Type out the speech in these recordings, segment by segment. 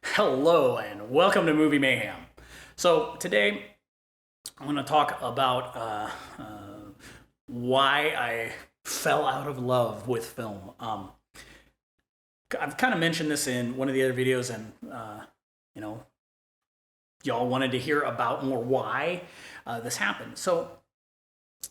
Hello and welcome to Movie Mayhem. So today I'm going to talk about why I fell out of love with film. I've kind of mentioned this in one of the other videos, and you know, y'all wanted to hear about more why this happened. So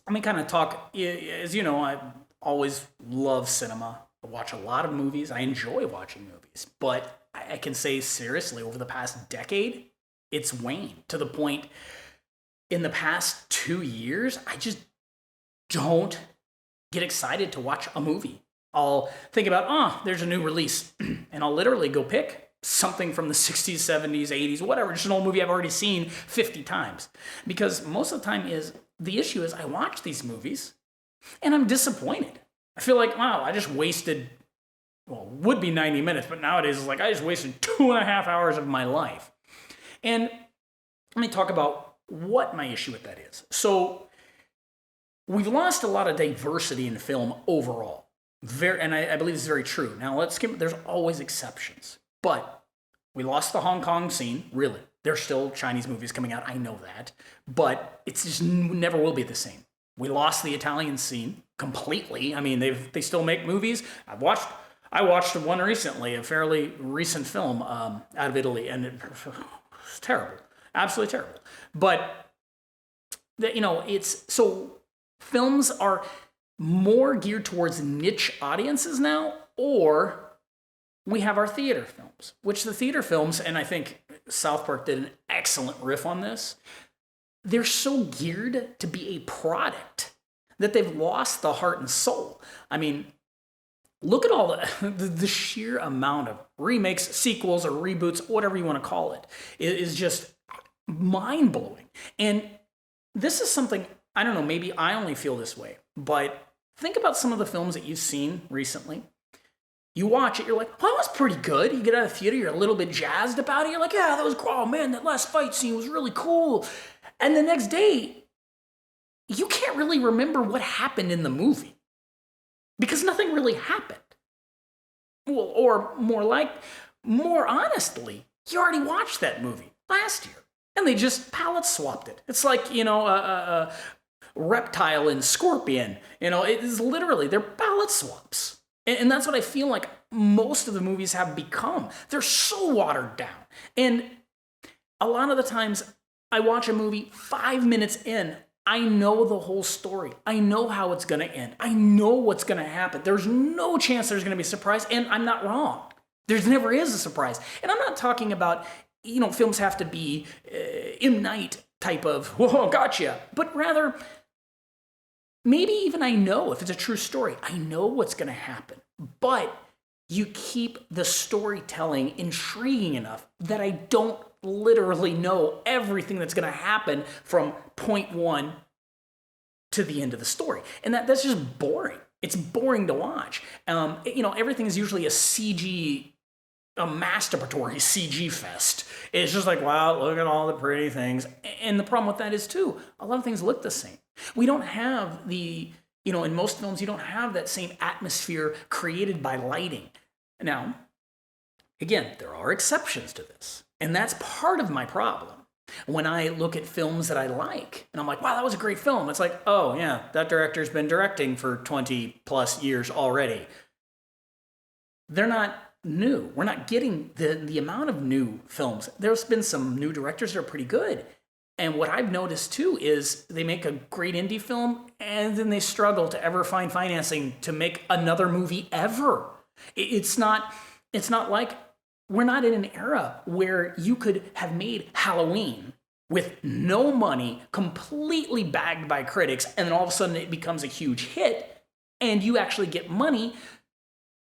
let me kind of talk. As you know, I always love cinema. I watch a lot of movies. I enjoy watching movies, but I can say seriously, over the past decade, it's waned to the point. In the past 2 years, I just don't get excited to watch a movie. I'll think about, there's a new release, and I'll literally go pick something from the 60s, 70s, 80s, whatever, just an old movie I've already seen 50 times. Because most of the time the issue is I watch these movies and I'm disappointed. I feel like, wow, I just wasted, well, would be 90 minutes, but nowadays it's like I just wasted 2.5 hours of my life. And let me talk about what my issue with that is. So we've lost a lot of diversity in film overall. And I believe this is very true. Now, there's always exceptions. But we lost the Hong Kong scene, really. There's still Chinese movies coming out, I know that. But it's just never will be the same. We lost the Italian scene completely. I mean, they still make movies. I watched one recently, a fairly recent film out of Italy, and it's terrible. Absolutely terrible. But, so films are more geared towards niche audiences now, or we have our theater films, which the theater films, and I think South Park did an excellent riff on this, they're so geared to be a product that they've lost the heart and soul. I mean, look at all the sheer amount of remakes, sequels, or reboots, whatever you want to call it, is just mind-blowing. And this is something, I don't know, maybe I only feel this way, but think about some of the films that you've seen recently. You watch it, you're like, well, that was pretty good. You get out of the theater, you're a little bit jazzed about it. You're like, yeah, that was cool. Oh, man, that last fight scene was really cool. And the next day, you can't really remember what happened in the movie because nothing really happened. Well, or more honestly, you already watched that movie last year and they just palette swapped it. It's like, Reptile and Scorpion. It is literally, they're palette swaps. And that's what I feel like most of the movies have become. They're so watered down. And a lot of the times I watch a movie 5 minutes in, I know the whole story. I know how it's going to end. I know what's going to happen. There's no chance there's going to be a surprise, and I'm not wrong. There never is a surprise. And I'm not talking about, films have to be M. Night type of, whoa, gotcha. But rather, maybe even I know if it's a true story. I know what's going to happen. But you keep the storytelling intriguing enough that I don't literally know everything that's going to happen from point one to the end of the story. And that's just boring. It's boring to watch. Everything is usually a masturbatory CG fest. It's just like, wow, look at all the pretty things. And the problem with that is, too, a lot of things look the same. We don't have in most films, you don't have that same atmosphere created by lighting. Now, again, there are exceptions to this. And that's part of my problem. When I look at films that I like, and I'm like, wow, that was a great film. It's like, oh, yeah, that director's been directing for 20 plus years already. They're not new. We're not getting the amount of new films. There's been some new directors that are pretty good. And what I've noticed, too, is they make a great indie film, and then they struggle to ever find financing to make another movie ever. It's not like we're not in an era where you could have made Halloween with no money, completely bagged by critics, and then all of a sudden it becomes a huge hit, and you actually get money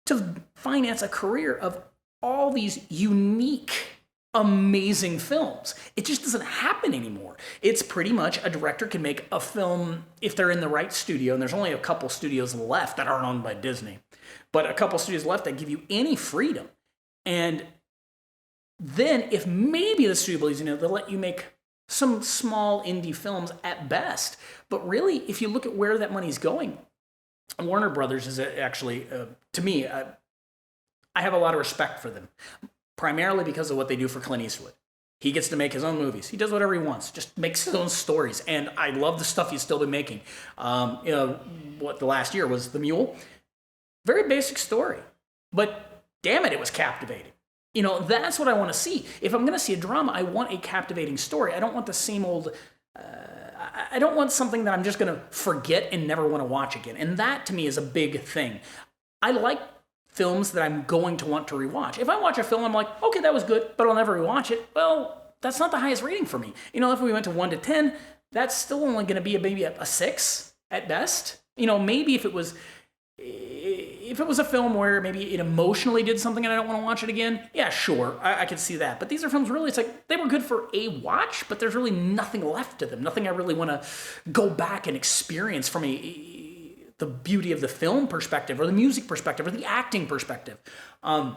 to finance a career of all these unique, amazing films. It just doesn't happen anymore. It's pretty much a director can make a film if they're in the right studio, and there's only a couple studios left that aren't owned by Disney, but a couple studios left that give you any freedom. And then if maybe the studio believes, they'll let you make some small indie films at best. But really, if you look at where that money's going, Warner Brothers is actually, to me, I have a lot of respect for them. primarily because of what they do for Clint Eastwood. He gets to make his own movies. He does whatever he wants, just makes his own stories. And I love the stuff he's still been making. What the last year was The Mule. Very basic story, but damn it, it was captivating. That's what I want to see. If I'm going to see a drama, I want a captivating story. I don't want the same old... I don't want something that I'm just going to forget and never want to watch again. And that, to me, is a big thing. I like films that I'm going to want to rewatch. If I watch a film, I'm like, okay, that was good, but I'll never rewatch it. Well, that's not the highest rating for me. If we went to 1 to 10, that's still only going to be maybe a 6 at best. Maybe if it was a film where maybe it emotionally did something and I don't want to watch it again, yeah, sure, I could see that. But these are films really, it's like they were good for a watch, but there's really nothing left to them. Nothing I really want to go back and experience from the beauty of the film perspective or the music perspective or the acting perspective. And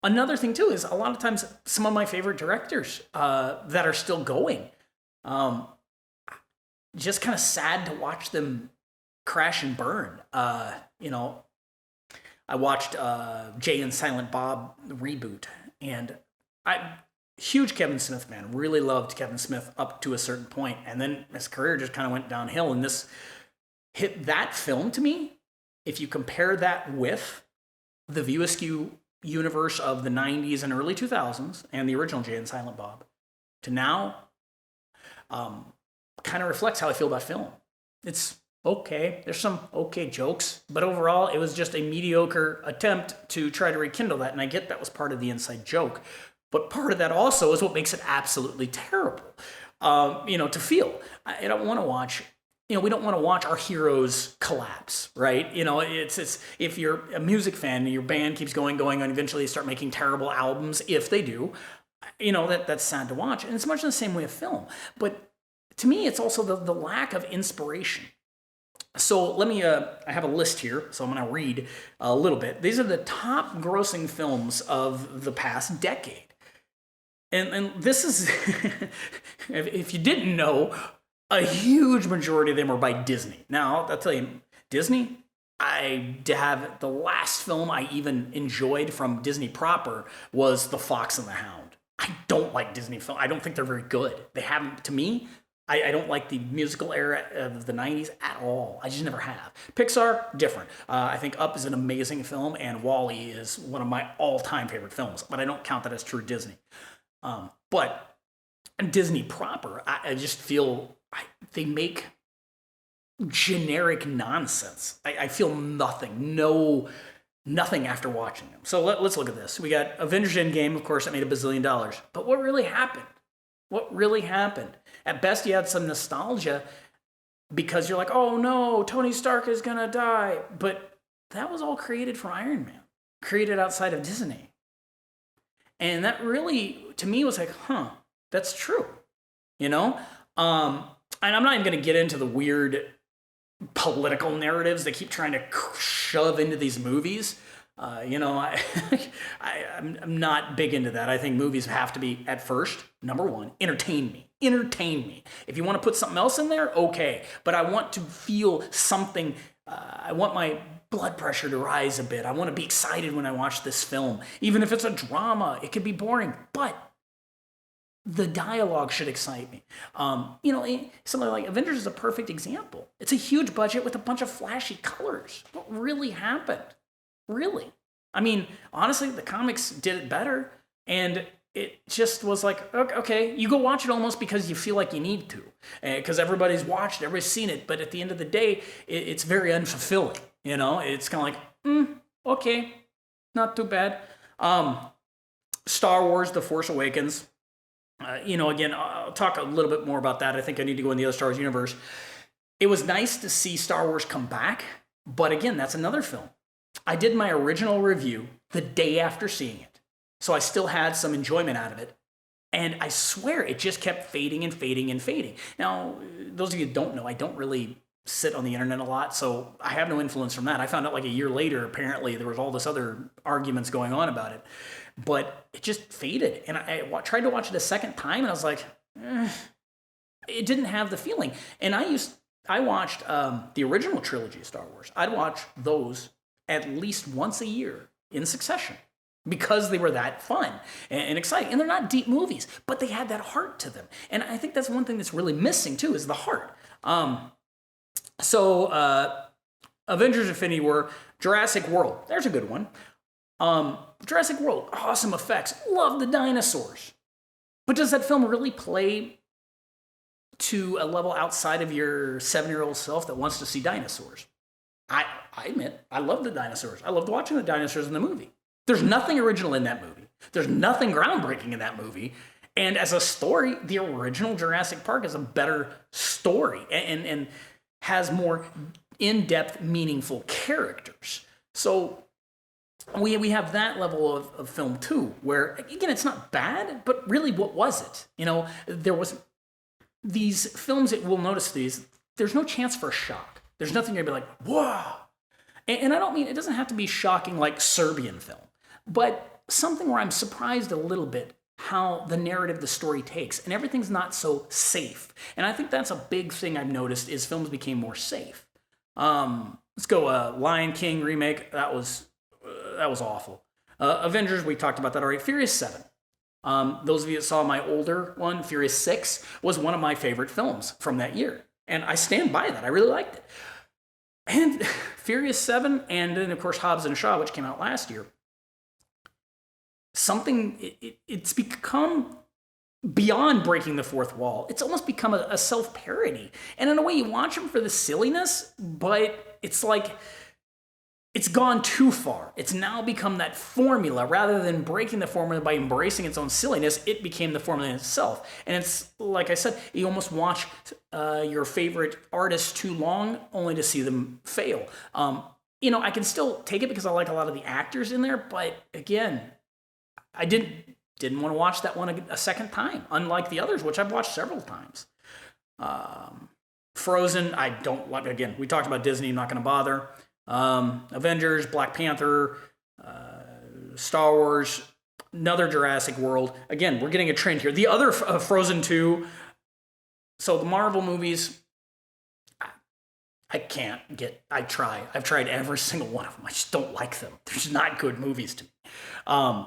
another thing too is a lot of times some of my favorite directors that are still going, just kind of sad to watch them crash and burn. I watched Jay and Silent Bob reboot, and huge Kevin Smith fan. Really loved Kevin Smith up to a certain point, and then his career just kind of went downhill. And this hit that film to me. If you compare that with the View Askew universe of the 90s and early 2000s and the original Jay and Silent Bob to now, kind of reflects how I feel about film. It's okay. There's some okay jokes, but overall, it was just a mediocre attempt to try to rekindle that. And I get that was part of the inside joke, but part of that also is what makes it absolutely terrible. To feel. I don't want to watch. We don't want to watch our heroes collapse, right? It's if you're a music fan and your band keeps going, and eventually they start making terrible albums, if they do, that's sad to watch. And it's much the same way of film. But to me, it's also the lack of inspiration. So let me, I have a list here, so I'm going to read a little bit. These are the top grossing films of the past decade. And this is, if you didn't know, a huge majority of them are by Disney. Now, I'll tell you, Disney, I have the last film I even enjoyed from Disney proper was The Fox and the Hound. I don't like Disney films. I don't think they're very good. They haven't, to me, I don't like the musical era of the 90s at all. I just never have. Pixar, different. I think Up is an amazing film, and WALL-E is one of my all-time favorite films, but I don't count that as true Disney. But Disney proper, I just feel they make generic nonsense. I feel nothing after watching them. So let's look at this. We got Avengers Endgame, of course, that made $1 billion. But what really happened? What really happened? At best, you had some nostalgia because you're like, oh no, Tony Stark is going to die. But that was all created for Iron Man, created outside of Disney. And that really, to me, was like, that's true. And I'm not even going to get into the weird political narratives they keep trying to shove into these movies. I'm not big into that. I think movies have to be, at first, number one, entertain me. If you want to put something else in there, okay. But I want to feel something. I want my blood pressure to rise a bit. I want to be excited when I watch this film. Even if it's a drama, it could be boring. But the dialogue should excite me. Something like Avengers is a perfect example. It's a huge budget with a bunch of flashy colors. What really happened? Really? I mean, honestly, the comics did it better, and it just was like, okay, you go watch it almost because you feel like you need to, because everybody's watched it, everybody's seen it, but at the end of the day, it's very unfulfilling, It's kind of like, okay, not too bad. Star Wars, The Force Awakens, again, I'll talk a little bit more about that. I think I need to go in the other Star Wars universe. It was nice to see Star Wars come back, but again, that's another film. I did my original review the day after seeing it, so I still had some enjoyment out of it, and I swear it just kept fading and fading and fading. Now, those of you who don't know, I don't really sit on the internet a lot, so I have no influence from that. I found out like a year later, apparently, there was all this other arguments going on about it, but it just faded, and I tried to watch it a second time, and I was like, it didn't have the feeling. And I watched the original trilogy of Star Wars. I'd watch those at least once a year in succession. because they were that fun and exciting. And they're not deep movies, but they had that heart to them. And I think that's one thing that's really missing too, is the heart. Avengers Infinity War, Jurassic World, there's a good one. Jurassic World, awesome effects, love the dinosaurs. But does that film really play to a level outside of your 7-year-old self that wants to see dinosaurs? I admit, I love the dinosaurs. I loved watching the dinosaurs in the movie. There's nothing original in that movie. There's nothing groundbreaking in that movie. And as a story, the original Jurassic Park is a better story and has more in-depth, meaningful characters. So we have that level of film too, where, again, it's not bad, but really, what was it? You know, there was these films that we'll notice there's no chance for shock. There's nothing you're gonna be like, whoa. And I don't mean, it doesn't have to be shocking like Serbian film, but something where I'm surprised a little bit how the narrative, the story takes, and everything's not so safe. And I think that's a big thing I've noticed, is films became more safe. Let's go Lion King remake. That was awful. Avengers, we talked about that already. Furious 7. Those of you that saw my older one, Furious 6, was one of my favorite films from that year. And I stand by that. I really liked it. And Furious 7, and then, of course, Hobbs and Shaw, which came out last year. It's become beyond breaking the fourth wall. It's almost become a self-parody. And in a way, you watch them for the silliness, but it's like it's gone too far. It's now become that formula. Rather than breaking the formula by embracing its own silliness, it became the formula in itself. And it's, like I said, you almost watch your favorite artist too long only to see them fail. You know, I can still take it because I like a lot of the actors in there, but again, I didn't want to watch that one a second time, unlike the others, which I've watched several times. Frozen, I don't like. Again, we talked about Disney, I'm not going to bother. Avengers, Black Panther, Star Wars, another Jurassic World. Again, we're getting a trend here. The other Frozen 2. So the Marvel movies, I can't get. I've tried every single one of them. I just don't like them. They're just not good movies to me.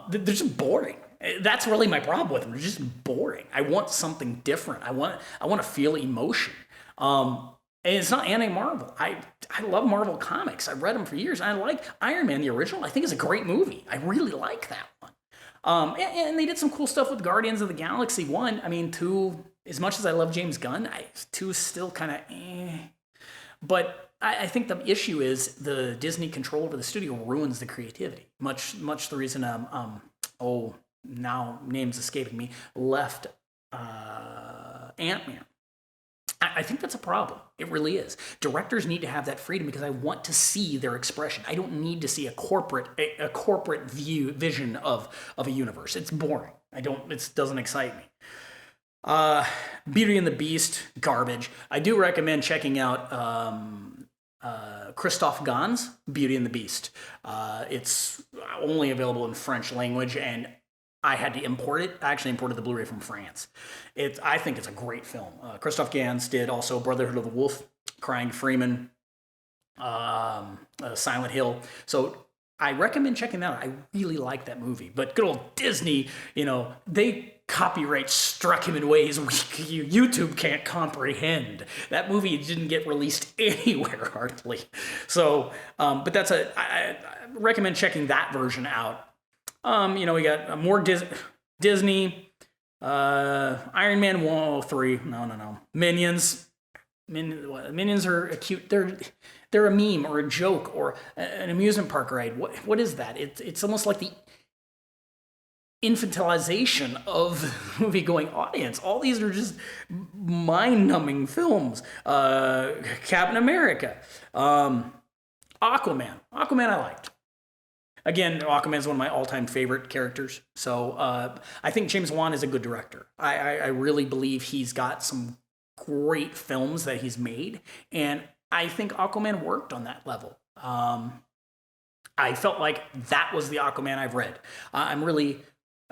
They're just boring. That's really my problem with them. They're just boring. I want something different. I want to feel emotion. And it's not anti-Marvel. I love Marvel comics. I've read them for years. I like Iron Man, the original. I think is a great movie. I really like that one. And they did some cool stuff with Guardians of the Galaxy 1. I mean, 2, as much as I love James Gunn, 2 is still kind of eh. But I think the issue is the Disney control over the studio ruins the creativity. Much the reason, now name's escaping me, left Ant-Man. I think that's a problem. It really is. Directors need to have that freedom because I want to see their expression. I don't need to see a corporate vision of a universe. It's boring. It doesn't excite me. Beauty and the Beast, garbage. I do recommend checking out Christophe Gans's Beauty and the Beast. It's only available in French language, and I had to import it. I actually imported the Blu-ray from France. I think it's a great film. Christophe Gans did also Brotherhood of the Wolf, Crying Freeman, Silent Hill. So I recommend checking that out. I really like that movie. But good old Disney, they copyright struck him in ways YouTube can't comprehend. That movie didn't get released anywhere hardly. So, but I recommend checking that version out. We got more Disney, Iron Man 103. No. Minions. Minions are cute. They're a meme or a joke or an amusement park ride. What is that? It's almost like the infantilization of the movie-going audience. All these are just mind-numbing films. Captain America, Aquaman. Aquaman I liked. Again, Aquaman is one of my all-time favorite characters. So I think James Wan is a good director. I really believe he's got some great films that he's made, and I think Aquaman worked on that level. I felt like that was the Aquaman I've read. I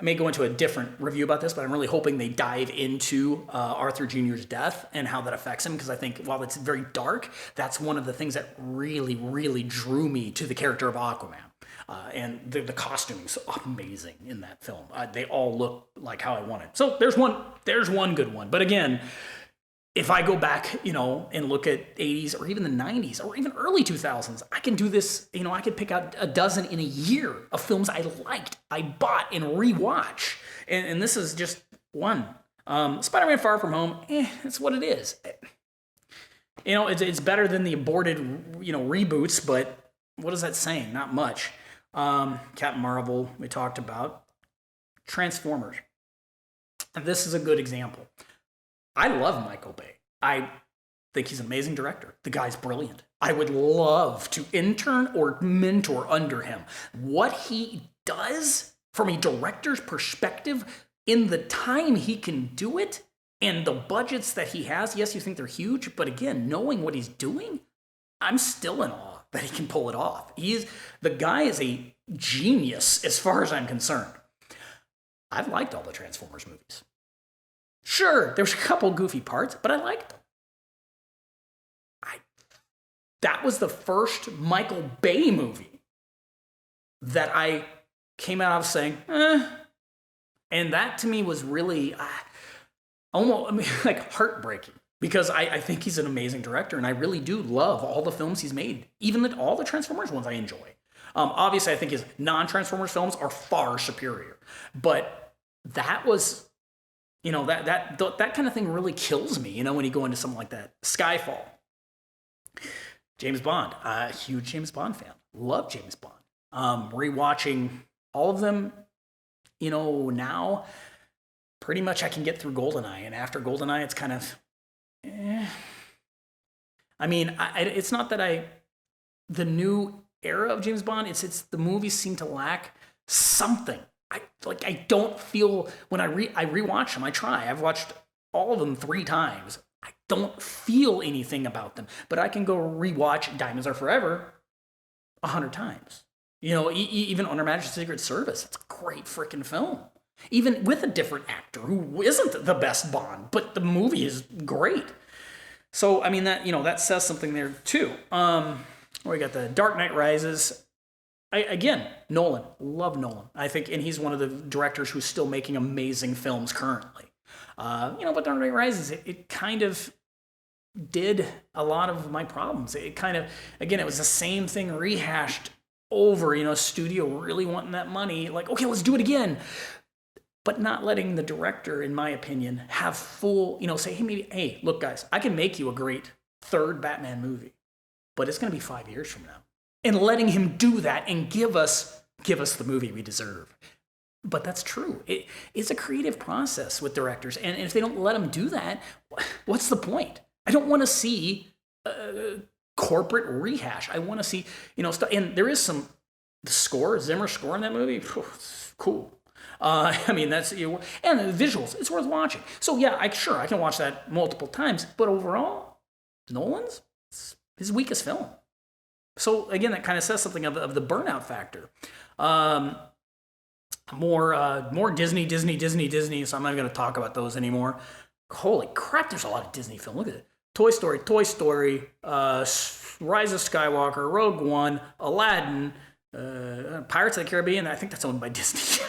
may go into a different review about this, but I'm really hoping they dive into Arthur Jr.'s death and how that affects him, because I think while it's very dark, that's one of the things that really, really drew me to the character of Aquaman. And the costuming's amazing in that film. They all look like how I wanted. So there's one good one. But again, if I go back, and look at 80s or even the 90s or even early 2000s, I can do this, I could pick out a dozen in a year of films I liked, I bought, and rewatch. And this is just one. Spider-Man Far From Home, it's what it is. It's better than the aborted, reboots, but what is that saying? Not much. Captain Marvel, we talked about. Transformers. And this is a good example. I love Michael Bay. I think he's an amazing director. The guy's brilliant. I would love to intern or mentor under him. What he does from a director's perspective in the time he can do it and the budgets that he has, yes, you think they're huge, but again, knowing what he's doing, I'm still in awe that he can pull it off. The guy is a genius as far as I'm concerned. I've liked all the Transformers movies. Sure, there's a couple goofy parts, but I liked them. That was the first Michael Bay movie that I came out of saying, and that to me was really almost like heartbreaking because I think he's an amazing director and I really do love all the films he's made, even all the Transformers ones I enjoy. Obviously, I think his non-Transformers films are far superior, but that was, that kind of thing really kills me, when you go into something like that. Skyfall. James Bond. Huge James Bond fan. Love James Bond. Rewatching all of them, now pretty much I can get through GoldenEye, and after GoldenEye, it's kind of, I mean, it's not that the new era of James Bond, it's the movies seem to lack something. I don't feel when I rewatch them. I've watched all of them 3 times. I don't feel anything about them, but I can go rewatch Diamonds Are Forever 100 times. Even On Her Majesty's Secret Service. It's a great freaking film. Even with a different actor who isn't the best Bond, but the movie is great. So, I mean, that says something there too. We got the Dark Knight Rises. Again, Nolan. Love Nolan. I think, and he's one of the directors who's still making amazing films currently. But Dark Knight Rises, it kind of did a lot of my problems. It kind of, again, it was the same thing rehashed over, studio really wanting that money. Like, okay, let's do it again. But not letting the director, in my opinion, have full, say, hey, look, guys, I can make you a great third Batman movie, but it's going to be 5 years from now. And letting him do that and give us the movie we deserve. But that's true. It's a creative process with directors. And if they don't let them do that, what's the point? I don't want to see corporate rehash. I want to see, stuff. And there is the score, Zimmer score in that movie. It's cool. That's, and the visuals, it's worth watching. So yeah, I can watch that multiple times. But overall, Nolan's his weakest film. So again, that kind of says something of the burnout factor. More Disney. So I'm not going to talk about those anymore. Holy crap, there's a lot of Disney film. Look at it. Toy Story, Rise of Skywalker, Rogue One, Aladdin, Pirates of the Caribbean. I think that's owned by Disney.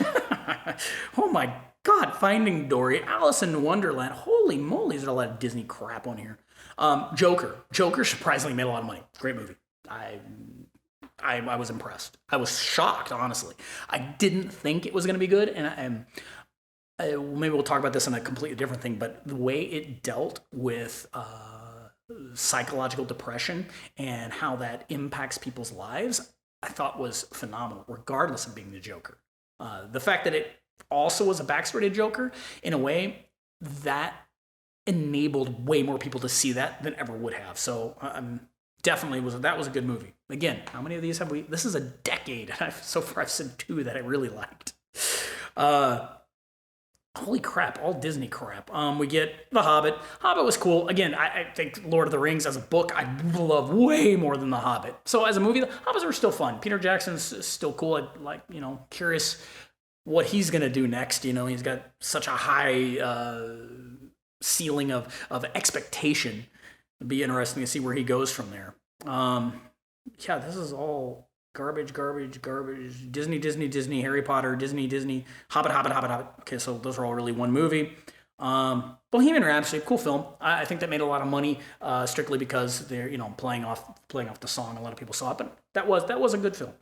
Oh my God, Finding Dory, Alice in Wonderland. Holy moly, there's a lot of Disney crap on here. Joker surprisingly made a lot of money. Great movie. I was impressed. I was shocked, honestly. I didn't think it was going to be good, and maybe we'll talk about this on a completely different thing, but the way it dealt with psychological depression and how that impacts people's lives, I thought was phenomenal, regardless of being the Joker. The fact that it also was a backstory to Joker, in a way, that enabled way more people to see that than ever would have. So definitely that was a good movie. Again, how many of these have we? This is a decade, and so far I've said 2 that I really liked. Holy crap, all Disney crap. We get The Hobbit. Hobbit was cool. Again, I think Lord of the Rings as a book, I love way more than The Hobbit. So as a movie, The Hobbits were still fun. Peter Jackson's still cool. I like, curious what he's going to do next. He's got such a high ceiling of expectation. It'd be interesting to see where he goes from there. This is all garbage, garbage, garbage. Disney, Disney, Disney, Harry Potter, Disney, Disney, Hobbit, Hobbit, Hobbit, Hobbit. Okay, so those are all really one movie. Bohemian Rhapsody, cool film. I think that made a lot of money strictly because they're playing off the song. A lot of people saw it, but that was a good film.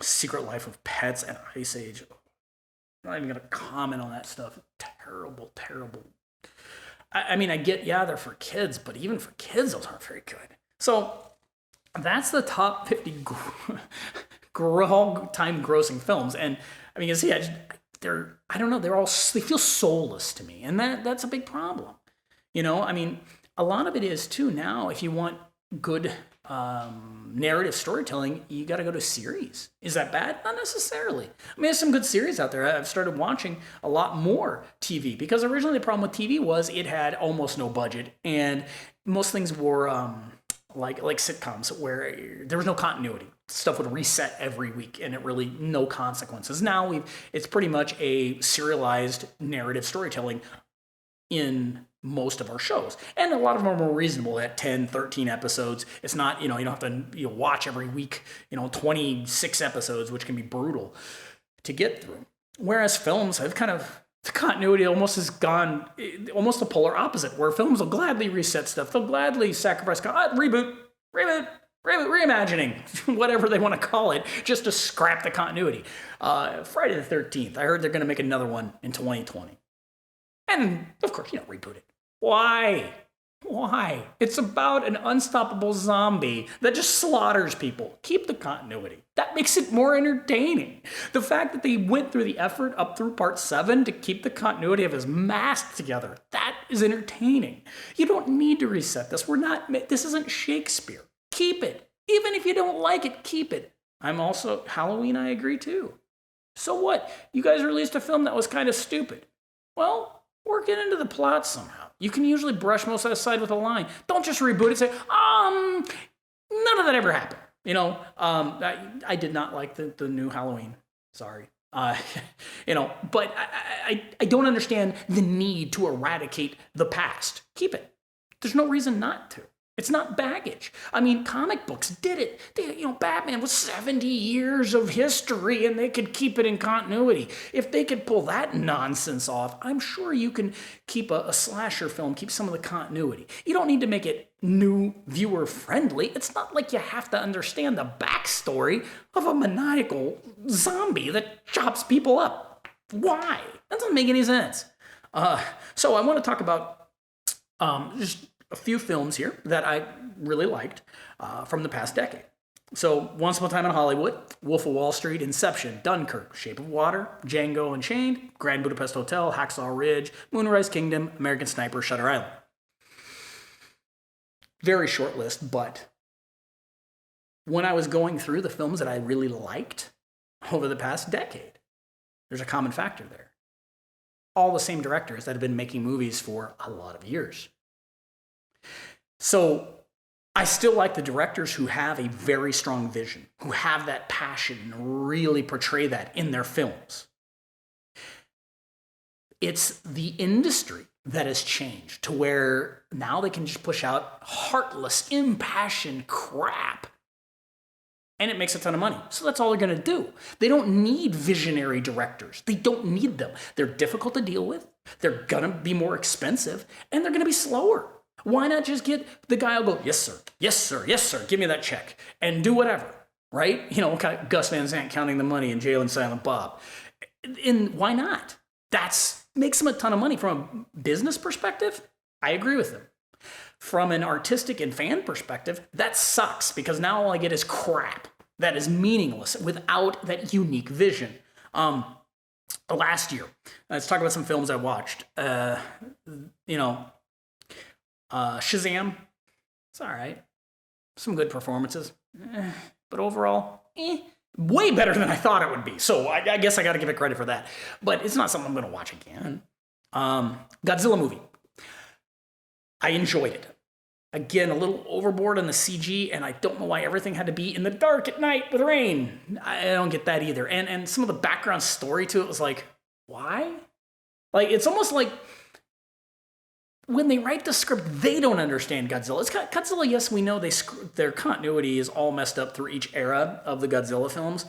Secret Life of Pets and Ice Age. I'm not even gonna comment on that stuff. Terrible, terrible. I mean, I get they're for kids, but even for kids, those aren't very good. So that's the top 50 all-time grossing films, and I mean, you see, I don't know, they feel soulless to me, and that's a big problem. I mean, a lot of it is too now. If you want good narrative storytelling, you got to go to series. Is that bad? Not necessarily. I mean, there's some good series out there. I've started watching a lot more TV because originally the problem with TV was it had almost no budget, and most things were like sitcoms where there was no continuity. Stuff would reset every week and it really no consequences. Now it's pretty much a serialized narrative storytelling in most of our shows. And a lot of them are more reasonable at 10, 13 episodes. It's not, you don't have to watch every week, 26 episodes, which can be brutal to get through. Whereas films have the continuity almost has gone almost the polar opposite, where films will gladly reset stuff. They'll gladly sacrifice, reboot, reimagining, whatever they want to call it, just to scrap the continuity. Friday the 13th, I heard they're going to make another one in 2020. And, of course, reboot it. Why? It's about an unstoppable zombie that just slaughters people. Keep the continuity. That makes it more entertaining. The fact that they went through the effort up through part 7 to keep the continuity of his mask together, that is entertaining. You don't need to reset this. This isn't Shakespeare. Keep it. Even if you don't like it, keep it. I'm also, Halloween, I agree too. So what? You guys released a film that was kind of stupid. Well, work it into the plot somehow. You can usually brush most of that aside with a line. Don't just reboot it and say, none of that ever happened. I did not like the new Halloween. Sorry. But I don't understand the need to eradicate the past. Keep it. There's no reason not to. It's not baggage. I mean, comic books did it. Batman was 70 years of history and they could keep it in continuity. If they could pull that nonsense off, I'm sure you can keep a slasher film, keep some of the continuity. You don't need to make it new viewer friendly. It's not like you have to understand the backstory of a maniacal zombie that chops people up. Why? That doesn't make any sense. So I want to talk about just a few films here that I really liked from the past decade. So, Once Upon a Time in Hollywood, Wolf of Wall Street, Inception, Dunkirk, Shape of Water, Django Unchained, Grand Budapest Hotel, Hacksaw Ridge, Moonrise Kingdom, American Sniper, Shutter Island. Very short list, but when I was going through the films that I really liked over the past decade, there's a common factor there. All the same directors that have been making movies for a lot of years. So I still like the directors who have a very strong vision, who have that passion and really portray that in their films. It's the industry that has changed to where now they can just push out heartless, impassioned crap. And it makes a ton of money. So that's all they're going to do. They don't need visionary directors. They don't need them. They're difficult to deal with. They're going to be more expensive. And they're going to be slower. Why not just get the guy who'll go, yes, sir, yes, sir, yes, sir, give me that check, and do whatever, right? Gus Van Sant counting the money in Jay and Silent Bob. And why not? That makes them a ton of money. From a business perspective, I agree with them. From an artistic and fan perspective, that sucks because now all I get is crap that is meaningless without that unique vision. Last year, let's talk about some films I watched. Shazam, it's all right. Some good performances. But overall, way better than I thought it would be. So I guess I got to give it credit for that. But it's not something I'm going to watch again. Godzilla movie. I enjoyed it. Again, a little overboard on the CG, and I don't know why everything had to be in the dark at night with rain. I don't get that either. And some of the background story to it was like, why? Like, it's almost like when they write the script, they don't understand Godzilla. Godzilla, yes, we know their continuity is all messed up through each era of the Godzilla films.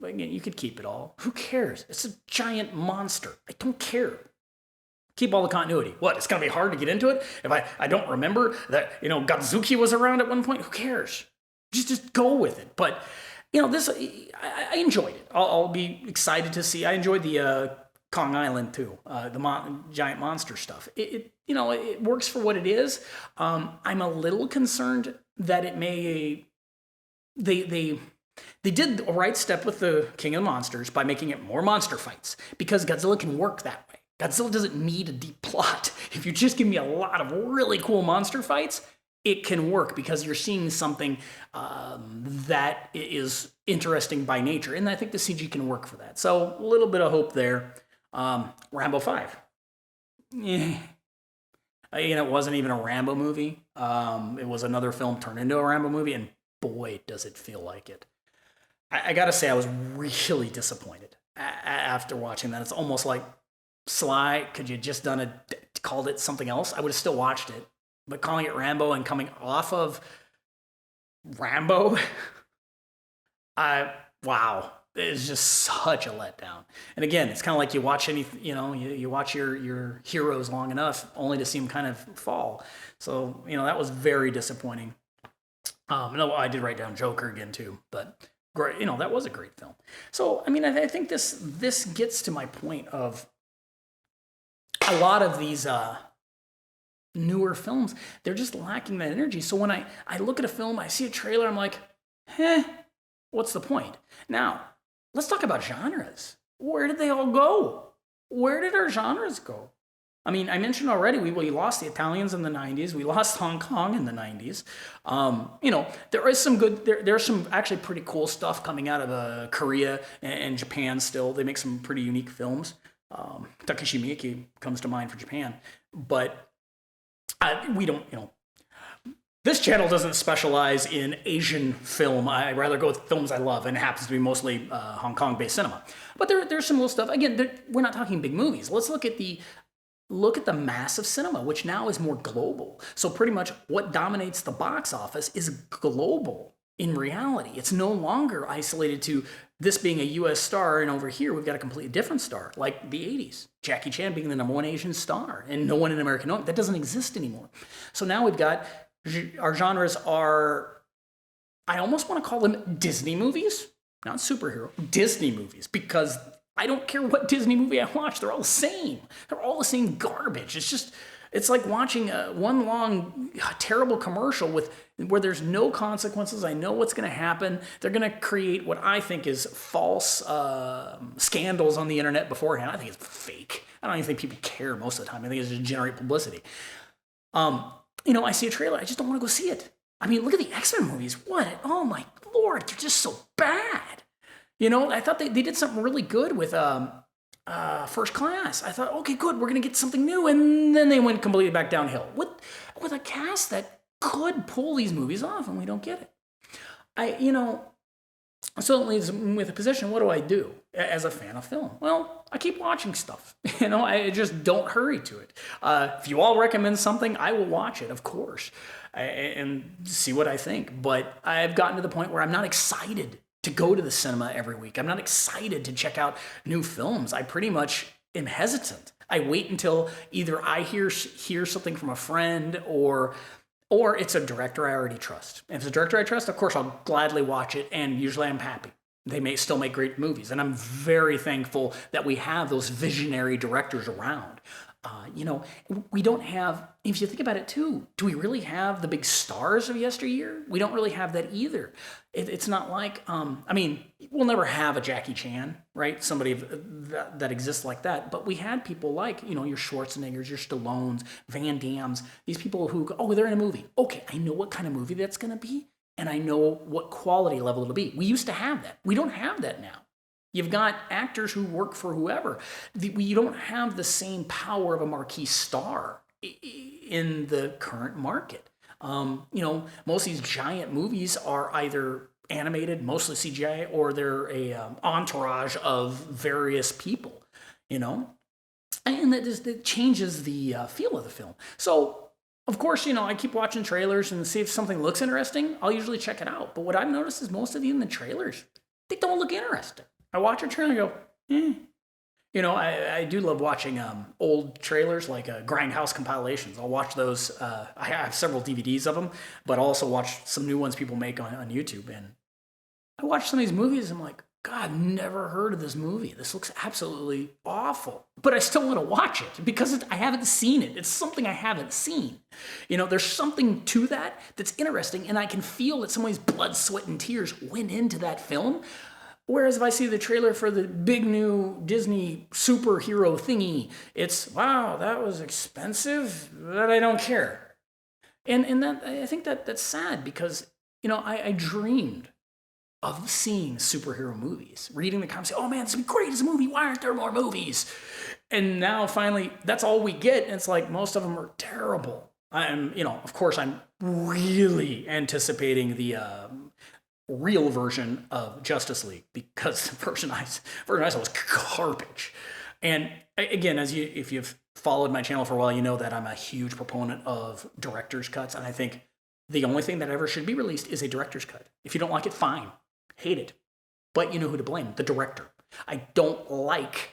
But again, you could keep it all. Who cares? It's a giant monster. I don't care. Keep all the continuity. What? It's going to be hard to get into it? If I don't remember that, Godzuki was around at one point? Who cares? Just go with it. But, this, I enjoyed it. I'll be excited to see. I enjoyed the Kong Island, too. The giant monster stuff. It works for what it is. I'm a little concerned that it may... They did the right step with the King of the Monsters by making it more monster fights, because Godzilla can work that way. Godzilla doesn't need a deep plot. If you just give me a lot of really cool monster fights, it can work because you're seeing something that is interesting by nature. And I think the CG can work for that. So a little bit of hope there. Rambo 5. It wasn't even a Rambo movie. It was another film turned into a Rambo movie, and boy, does it feel like it. I gotta say, I was really disappointed after watching that. It's almost like, Sly, could you just called it something else? I would have still watched it. But calling it Rambo and coming off of Rambo, wow, it's just such a letdown. And again, it's kind of like you watch you watch your heroes long enough only to see them kind of fall. So, that was very disappointing. No, I did write down Joker again too, but great, that was a great film. So, I think this gets to my point of a lot of these newer films, they're just lacking that energy. So when I look at a film, I see a trailer, I'm like, what's the point? Now, let's talk about genres. Where did they all go? Where did our genres go? I mentioned already, we lost the Italians in the 90s. We lost Hong Kong in the 90s. There is some good, there's some actually pretty cool stuff coming out of Korea and Japan still. They make some pretty unique films. Takashi Miike comes to mind for Japan. But we don't, this channel doesn't specialize in Asian film. I rather go with films I love, and it happens to be mostly Hong Kong-based cinema. But there's some little stuff. Again, we're not talking big movies. Let's look at the massive cinema, which now is more global. So pretty much what dominates the box office is global in reality. It's no longer isolated to this being a U.S. star, and over here we've got a completely different star, like the 80s. Jackie Chan being the number one Asian star, and no one in America knows. That doesn't exist anymore. So now we've got, our genres are, I almost want to call them Disney movies, not superhero, Disney movies, because I don't care what Disney movie I watch, they're all the same. They're all the same garbage. It's like watching one long, terrible commercial where there's no consequences. I know what's going to happen. They're going to create what I think is false scandals on the internet beforehand. I think it's fake. I don't even think people care most of the time. I think it's just generate publicity. I see a trailer. I just don't want to go see it. Look at the X-Men movies. What? Oh my Lord, they're just so bad. I thought they did something really good with First Class. I thought, okay, good, we're going to get something new. And then they went completely back downhill with a cast that could pull these movies off, and we don't get it. So it leaves me with a position. What do I do as a fan of film? Well, I keep watching stuff. I just don't hurry to it. If you all recommend something, I will watch it, of course, and see what I think. But I've gotten to the point where I'm not excited to go to the cinema every week. I'm not excited to check out new films. I pretty much am hesitant. I wait until either I hear something from a friend or it's a director I already trust. And if it's a director I trust, of course, I'll gladly watch it, and usually I'm happy. They may still make great movies, and I'm very thankful that we have those visionary directors around. We don't have, if you think about it too, do we really have the big stars of yesteryear? We don't really have that either. It's not like, we'll never have a Jackie Chan, right? Somebody that exists like that. But we had people like, your Schwarzeneggers, your Stallones, Van Dammes, these people who, they're in a movie. Okay, I know what kind of movie that's going to be, and I know what quality level it'll be. We used to have that. We don't have that now. You've got actors who work for whoever. You don't have the same power of a marquee star in the current market. Most of these giant movies are either animated, mostly CGI, or they're a entourage of various people, and it changes the feel of the film. So, of course, I keep watching trailers and see if something looks interesting. I'll usually check it out. But what I've noticed is most of the trailers, they don't look interesting. I watch a trailer and go, eh. I do love watching old trailers like Grindhouse compilations. I'll watch those. I have several DVDs of them, but I'll also watch some new ones people make on YouTube. And I watch some of these movies and I'm like, God, never heard of this movie. This looks absolutely awful. But I still want to watch it because I haven't seen it. It's something I haven't seen. There's something to that that's interesting, and I can feel that somebody's blood, sweat, and tears went into that film. Whereas if I see the trailer for the big new Disney superhero thingy, it's, wow, that was expensive, but I don't care. And that, I think that's sad because, I dreamed of seeing superhero movies, reading the comments, oh man, this would be great as a movie, why aren't there more movies? And now finally, that's all we get, and it's like most of them are terrible. Of course, I'm really anticipating the real version of Justice League because the version I saw was garbage. And again, if you've followed my channel for a while, you know that I'm a huge proponent of director's cuts, and I think the only thing that ever should be released is a director's cut. If you don't like it, fine. Hate it. But you know who to blame, the director. I don't like,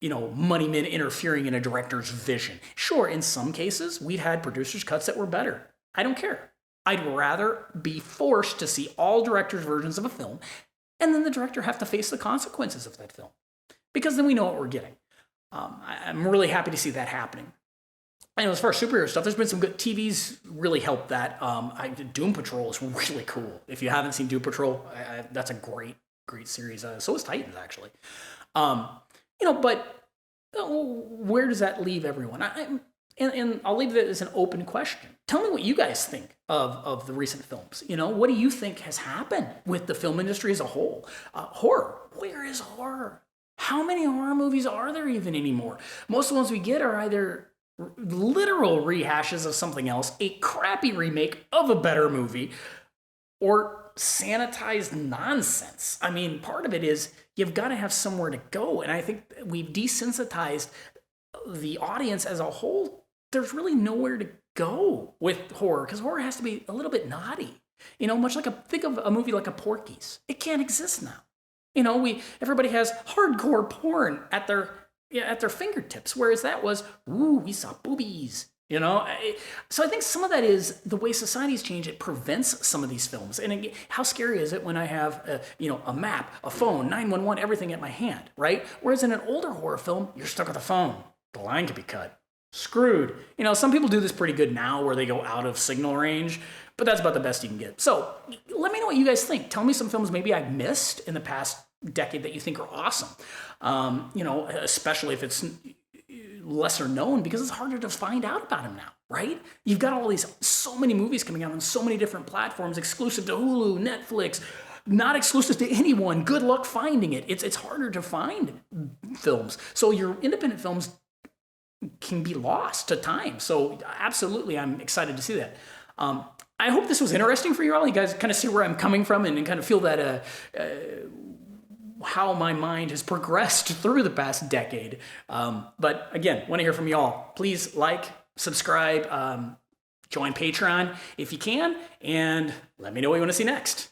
money men interfering in a director's vision. Sure, in some cases, we've had producers' cuts that were better. I don't care. I'd rather be forced to see all directors' versions of a film, and then the director have to face the consequences of that film. Because then we know what we're getting. I'm really happy to see that happening. As far as superhero stuff, there's been some good TVs really helped that. Doom Patrol is really cool. If you haven't seen Doom Patrol, that's a great series. So is Titans, actually. But where does that leave everyone? And I'll leave it as an open question. Tell me what you guys think of the recent films. What do you think has happened with the film industry as a whole? Horror. Where is horror? How many horror movies are there even anymore? Most of the ones we get are either literal rehashes of something else, a crappy remake of a better movie, or sanitized nonsense. I mean, part of it is you've got to have somewhere to go. And I think we've desensitized the audience as a whole. There's really nowhere to go with horror because horror has to be a little bit naughty. Much like think of a movie like a Porky's. It can't exist now. Everybody has hardcore porn at their fingertips, whereas that was, we saw boobies, So I think some of that is the way society's changed. It prevents some of these films. And again, how scary is it when I have, a map, a phone, 911, everything at my hand, right? Whereas in an older horror film, you're stuck with a phone. The line could be cut. Screwed. Some people do this pretty good now where they go out of signal range, but that's about the best you can get. So let me know what you guys think. Tell me some films maybe I've missed in the past decade that you think are awesome. Especially if it's lesser known because it's harder to find out about them now, right? You've got so many movies coming out on so many different platforms, exclusive to Hulu, Netflix, not exclusive to anyone. Good luck finding it. It's harder to find films. So your independent films can be lost to time. So absolutely, I'm excited to see that. I hope this was interesting for you all. You guys kind of see where I'm coming from and kind of feel that how my mind has progressed through the past decade. But again, want to hear from y'all. Please like, subscribe, join Patreon if you can, and let me know what you want to see next.